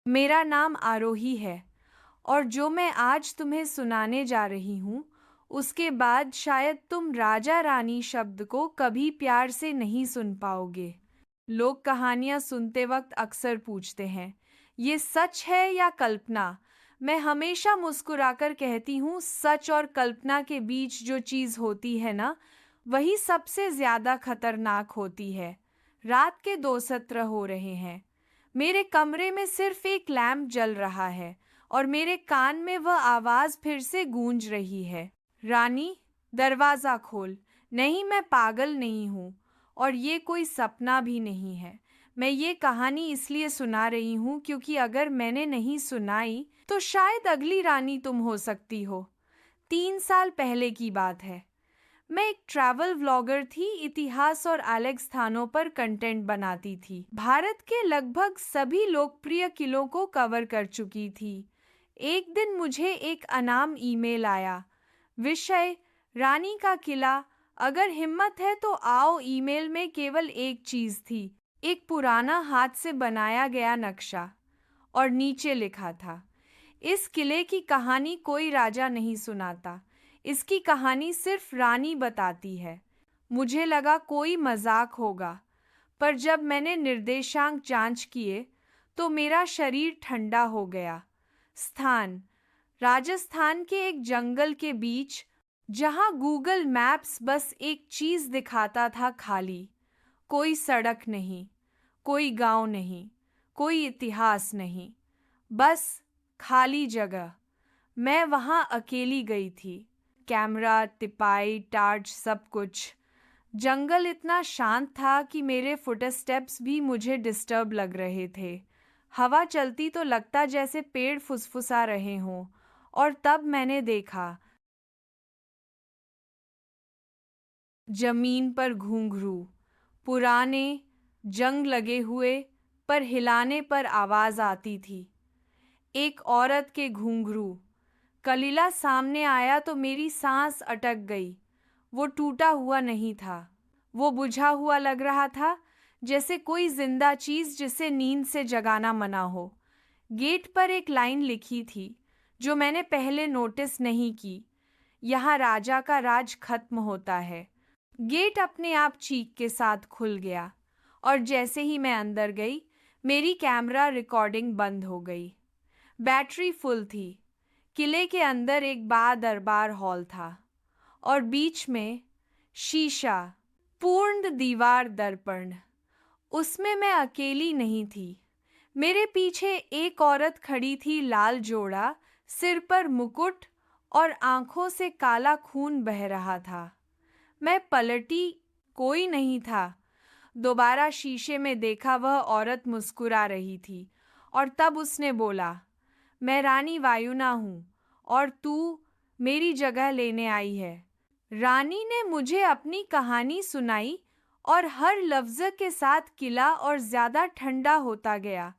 मेरा नाम आरोही है और जो मैं आज तुम्हें सुनाने जा रही हूँ, उसके बाद शायद तुम राजा रानी शब्द को कभी प्यार से नहीं सुन पाओगे। लोग कहानियाँ सुनते वक्त अक्सर पूछते हैं, ये सच है या कल्पना? मैं हमेशा मुस्कुराकर कहती हूँ, सच और कल्पना के बीच जो चीज़ होती है ना, वही सबसे ज़्यादा खतरनाक होती है। रात के 2 सत्र हो रहे हैं। मेरे कमरे में सिर्फ एक लैंप जल रहा है और मेरे कान में वह आवाज फिर से गूंज रही है। रानी, दरवाजा खोल। नहीं, मैं पागल नहीं हूँ और ये कोई सपना भी नहीं है। मैं ये कहानी इसलिए सुना रही हूँ क्योंकि अगर मैंने नहीं सुनाई तो शायद अगली रानी तुम हो सकती हो। 3 साल पहले की बात है। मैं एक ट्रैवल व्लॉगर थी, इतिहास और अलग स्थानों पर कंटेंट बनाती थी। भारत के लगभग सभी लोकप्रिय किलों को कवर कर चुकी थी। एक दिन मुझे एक अनाम ईमेल आया। विषय: रानी का किला। अगर हिम्मत है तो आओ। ईमेल में केवल एक चीज थी, एक पुराना हाथ से बनाया गया नक्शा। और नीचे लिखा था, इस किले की कहानी कोई राजा नहीं सुनाता, इसकी कहानी सिर्फ रानी बताती है। मुझे लगा कोई मजाक होगा, पर जब मैंने निर्देशांक जांच किए तो मेरा शरीर ठंडा हो गया। स्थान: राजस्थान के एक जंगल के बीच, जहां गूगल मैप्स बस एक चीज दिखाता था, खाली। कोई सड़क नहीं, कोई गांव नहीं, कोई इतिहास नहीं, बस खाली जगह। मैं वहां अकेली गई थी। कैमरा, तिपाई, टार्च, सब कुछ। जंगल इतना शांत था कि मेरे फुटस्टेप्स भी मुझे डिस्टर्ब लग रहे थे। हवा चलती तो लगता जैसे पेड़ फुसफुसा रहे हों। और तब मैंने देखा, जमीन पर घुंघरू, पुराने, जंग लगे हुए, पर हिलाने पर आवाज आती थी। एक औरत के घुंघरू। कलीला सामने आया तो मेरी सांस अटक गई। वो टूटा हुआ नहीं था, वो बुझा हुआ लग रहा था, जैसे कोई जिंदा चीज जिसे नींद से जगाना मना हो। गेट पर एक लाइन लिखी थी जो मैंने पहले नोटिस नहीं की, यहाँ राजा का राज खत्म होता है। गेट अपने आप चीख के साथ खुल गया और जैसे ही मैं अंदर गई, मेरी कैमरा रिकॉर्डिंग बंद हो गई। बैटरी फुल थी। किले के अंदर एक बड़ा दरबार हॉल था और बीच में शीशा, पूर्ण दीवार दर्पण। उसमें मैं अकेली नहीं थी। मेरे पीछे एक औरत खड़ी थी, लाल जोड़ा, सिर पर मुकुट और आंखों से काला खून बह रहा था। मैं पलटी, कोई नहीं था। दोबारा शीशे में देखा, वह औरत मुस्कुरा रही थी और तब उसने बोला, मैं रानी वायुना हूँ और तू मेरी जगह लेने आई है। रानी ने मुझे अपनी कहानी सुनाई और हर लफ्ज के साथ किला और ज्यादा ठंडा होता गया।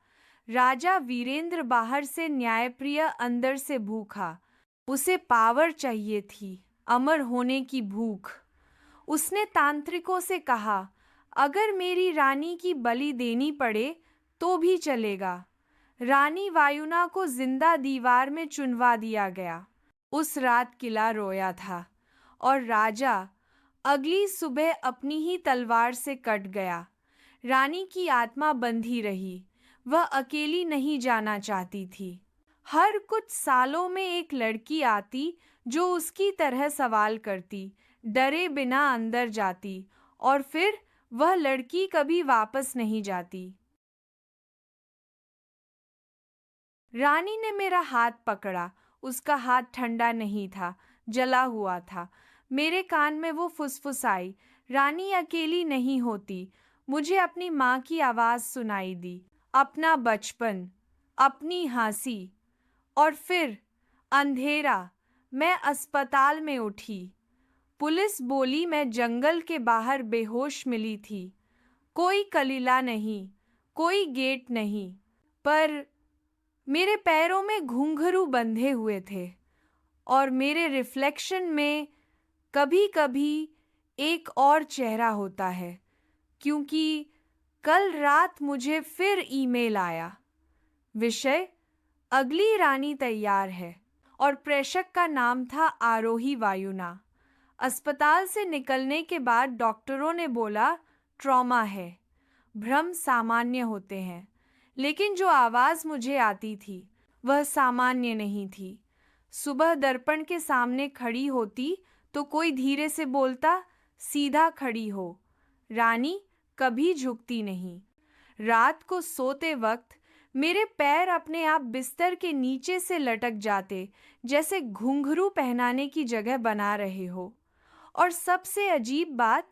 राजा वीरेंद्र बाहर से न्यायप्रिय, अंदर से भूखा। उसे पावर चाहिए थी, अमर होने की भूख। उसने तांत्रिकों से कहा, अगर मेरी रानी की बलि देनी पड़े तो भी चलेगा। रानी वायुना को जिंदा दीवार में चुनवा दिया गया। उस रात किला रोया था और राजा अगली सुबह अपनी ही तलवार से कट गया। रानी की आत्मा बंधी रही, वह अकेली नहीं जाना चाहती थी। हर कुछ सालों में एक लड़की आती जो उसकी तरह सवाल करती, डरे बिना अंदर जाती और फिर वह लड़की कभी वापस नहीं जाती। रानी ने मेरा हाथ पकड़ा। उसका हाथ ठंडा नहीं था, जला हुआ था। मेरे कान में वो फुसफुसाई, रानी अकेली नहीं होती। मुझे अपनी माँ की आवाज़ सुनाई दी, अपना बचपन, अपनी हंसी। और फिर अंधेरा। मैं अस्पताल में उठी। पुलिस बोली मैं जंगल के बाहर बेहोश मिली थी। कोई कलीला नहीं, कोई गेट नहीं, पर मेरे पैरों में घुंघरू बंधे हुए थे और मेरे रिफ्लेक्शन में कभी-कभी एक और चेहरा होता है, क्योंकि कल रात मुझे फिर ईमेल आया। विषय: अगली रानी तैयार है। और प्रेषक का नाम था आरोही वायुना। अस्पताल से निकलने के बाद डॉक्टरों ने बोला, ट्रॉमा है, भ्रम सामान्य होते हैं। लेकिन जो आवाज मुझे आती थी वह सामान्य नहीं थी। सुबह दर्पण के सामने खड़ी होती तो कोई धीरे से बोलता, सीधा खड़ी हो, रानी कभी झुकती नहीं। रात को सोते वक्त मेरे पैर अपने आप बिस्तर के नीचे से लटक जाते, जैसे घुंघरू पहनाने की जगह बना रहे हो। और सबसे अजीब बात,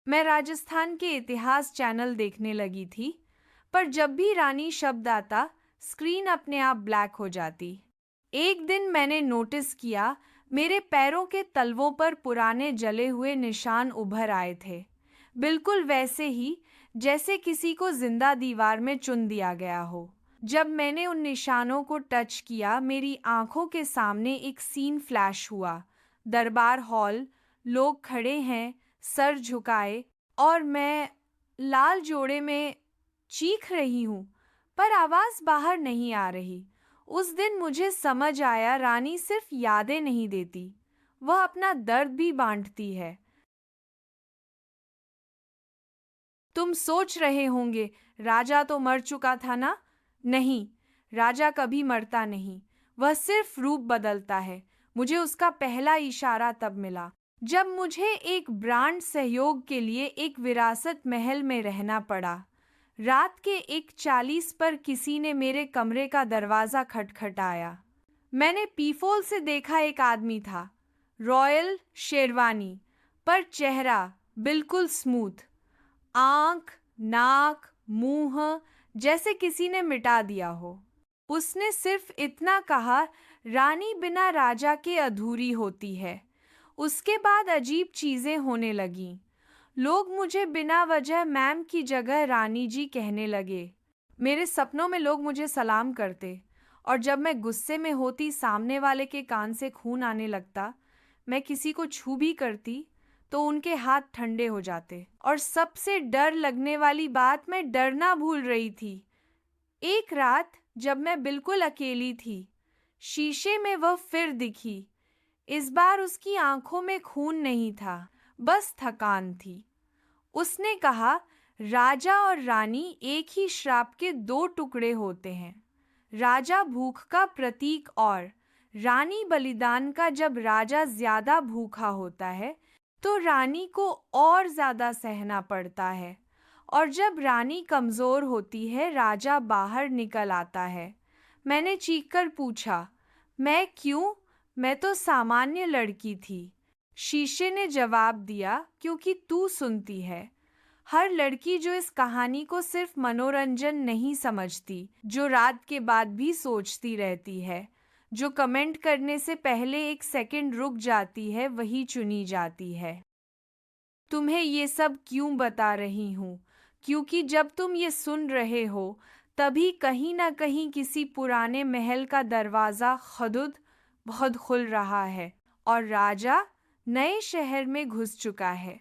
मैं राजस्थान के इतिहास चैनल देखने लगी थी, पर जब भी रानी शब्द आता स्क्रीन अपने आप ब्लैक हो जाती। एक दिन मैंने नोटिस किया, मेरे पैरों के तलवों पर पुराने जले हुए निशान उभर आए थे, बिल्कुल वैसे ही जैसे किसी को जिंदा दीवार में चुन दिया गया हो। जब मैंने उन निशानों को टच किया, मेरी आंखों के सामने एक सीन फ्लैश हुआ। दरबार हॉल, लोग खड़े हैं सर झुकाए, और मैं लाल जोड़े में चीख रही हूँ, पर आवाज बाहर नहीं आ रही। उस दिन मुझे समझ आया, रानी सिर्फ यादें नहीं देती, वह अपना दर्द भी बांटती है। तुम सोच रहे होंगे, राजा तो मर चुका था ना? नहीं, राजा कभी मरता नहीं, वह सिर्फ रूप बदलता है। मुझे उसका पहला इशारा तब मिला जब मुझे एक ब्रांड सहयोग के लिए एक विरासत महल में रहना पड़ा। रात के 1:40 पर किसी ने मेरे कमरे का दरवाज़ा खटखटाया। मैंने पीफोल से देखा, एक आदमी था, रॉयल शेरवानी पर चेहरा बिल्कुल स्मूथ, आंख, नाक, मुंह जैसे किसी ने मिटा दिया हो। उसने सिर्फ इतना कहा, रानी बिना राजा के अधूरी होती है। उसके बाद अजीब चीजें होने लगीं। लोग मुझे बिना वजह मैम की जगह रानी जी कहने लगे। मेरे सपनों में लोग मुझे सलाम करते, और जब मैं गुस्से में होती सामने वाले के कान से खून आने लगता। मैं किसी को छू भी करती तो उनके हाथ ठंडे हो जाते। और सबसे डर लगने वाली बात, मैं डरना भूल रही थी। एक रात जब मैं बिल्कुल अकेली थी, शीशे में वह फिर दिखी। इस बार उसकी आंखों में खून नहीं था, बस थकान थी। उसने कहा, राजा और रानी एक ही श्राप के 2 टुकड़े होते हैं। राजा भूख का प्रतीक और रानी बलिदान का। जब राजा ज्यादा भूखा होता है तो रानी को और ज्यादा सहना पड़ता है, और जब रानी कमजोर होती है राजा बाहर निकल आता है। मैंने चीखकर पूछा, मैं क्यों? मैं तो सामान्य लड़की थी। शीशे ने जवाब दिया, क्योंकि तू सुनती है। हर लड़की जो इस कहानी को सिर्फ मनोरंजन नहीं समझती, जो रात के बाद भी सोचती रहती है, जो कमेंट करने से पहले 1 सेकंड रुक जाती है, वही चुनी जाती है। तुम्हें ये सब क्यों बता रही हूँ? क्योंकि जब तुम ये सुन रहे हो तभी कहीं ना कहीं किसी पुराने महल का दरवाज़ा खुद बहुत खुल रहा है, और राजा नए शहर में घुस चुका है।